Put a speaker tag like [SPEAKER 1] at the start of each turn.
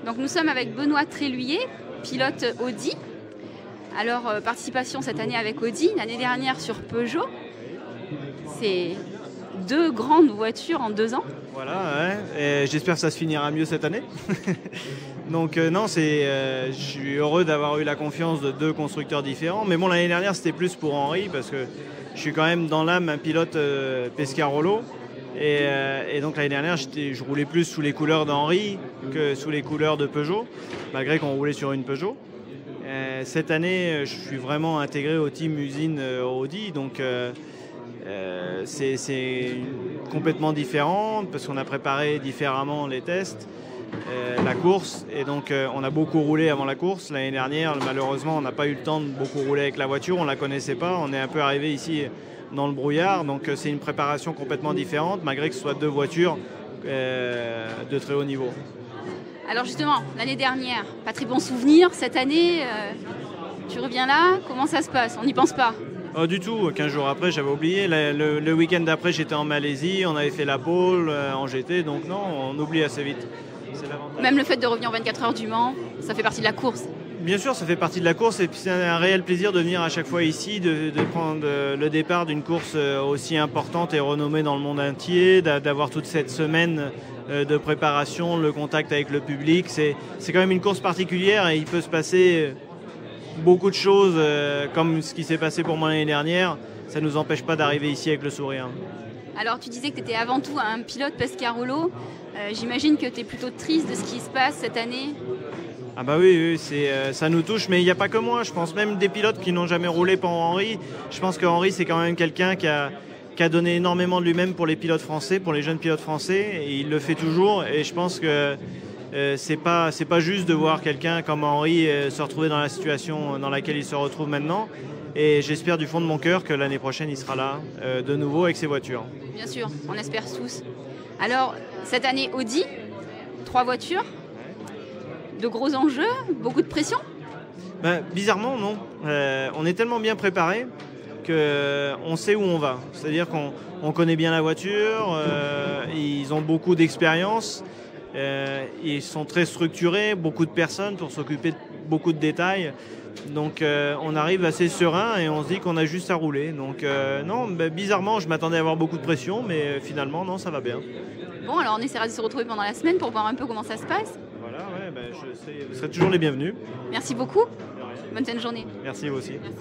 [SPEAKER 1] Donc nous sommes avec Benoît Tréluyer, pilote Audi. Alors participation cette année avec Audi, l'année dernière sur Peugeot. C'est 2 grandes voitures en 2 ans.
[SPEAKER 2] Voilà, ouais. Et j'espère que ça se finira mieux cette année. Donc non, je suis heureux d'avoir eu la confiance de 2 constructeurs différents. Mais bon, l'année dernière, c'était plus pour Henri, parce que je suis quand même dans l'âme un pilote Pescarolo. Et donc l'année dernière, je roulais plus sous les couleurs d'Henri que sous les couleurs de Peugeot, malgré qu'on roulait sur une Peugeot. Cette année, je suis vraiment intégré au team usine Audi, donc c'est complètement différent parce qu'on a préparé différemment les tests, la course, et donc on a beaucoup roulé avant la course. L'année dernière, malheureusement, on n'a pas eu le temps de beaucoup rouler avec la voiture, on ne la connaissait pas, on est un peu arrivé ici dans le brouillard, donc c'est une préparation complètement différente, malgré que ce soit 2 voitures de très haut niveau.
[SPEAKER 1] Alors justement, l'année dernière, pas très bon souvenir. Cette année, tu reviens là, comment ça se passe? On n'y pense pas?
[SPEAKER 2] Oh, du tout, 15 jours après, j'avais oublié. Le week-end d'après, j'étais en Malaisie, on avait fait la pole en GT, donc non, on oublie assez vite. C'est l'avantage.
[SPEAKER 1] Même le fait de revenir en 24 heures du Mans, ça fait partie de la course.
[SPEAKER 2] Bien sûr, ça fait partie de la course, et puis c'est un réel plaisir de venir à chaque fois ici, de prendre le départ d'une course aussi importante et renommée dans le monde entier, d'avoir toute cette semaine de préparation, le contact avec le public. C'est quand même une course particulière, et il peut se passer beaucoup de choses, comme ce qui s'est passé pour moi l'année dernière. Ça ne nous empêche pas d'arriver ici avec le sourire.
[SPEAKER 1] Alors tu disais que tu étais avant tout un pilote Pescarolo. J'imagine que tu es plutôt triste de ce qui se passe cette année.
[SPEAKER 2] Ah bah oui, ça nous touche, mais il n'y a pas que moi. Je pense même des pilotes qui n'ont jamais roulé pour Henri. Je pense que Henri, c'est quand même quelqu'un qui a donné énormément de lui-même pour les pilotes français, pour les jeunes pilotes français, et il le fait toujours. Et je pense que c'est pas juste de voir quelqu'un comme Henri se retrouver dans la situation dans laquelle il se retrouve maintenant. Et j'espère du fond de mon cœur que l'année prochaine, il sera là de nouveau avec ses voitures.
[SPEAKER 1] Bien sûr, on espère tous. Alors, cette année, Audi, 3 voitures, de gros enjeux, beaucoup de pression?
[SPEAKER 2] Bizarrement, non. On est tellement bien préparé qu'on sait où on va. C'est-à-dire qu'on connaît bien la voiture, ils ont beaucoup d'expérience, ils sont très structurés, beaucoup de personnes pour s'occuper de beaucoup de détails. Donc on arrive assez serein et on se dit qu'on a juste à rouler. Donc non, bizarrement, je m'attendais à avoir beaucoup de pression, mais finalement, non, ça va bien.
[SPEAKER 1] Bon, alors on essaiera de se retrouver pendant la semaine pour voir un peu comment ça se passe.
[SPEAKER 2] Voilà, ouais, vous serez toujours les bienvenus.
[SPEAKER 1] Merci beaucoup. Bonne fin de journée.
[SPEAKER 2] Merci, vous aussi.
[SPEAKER 1] Merci.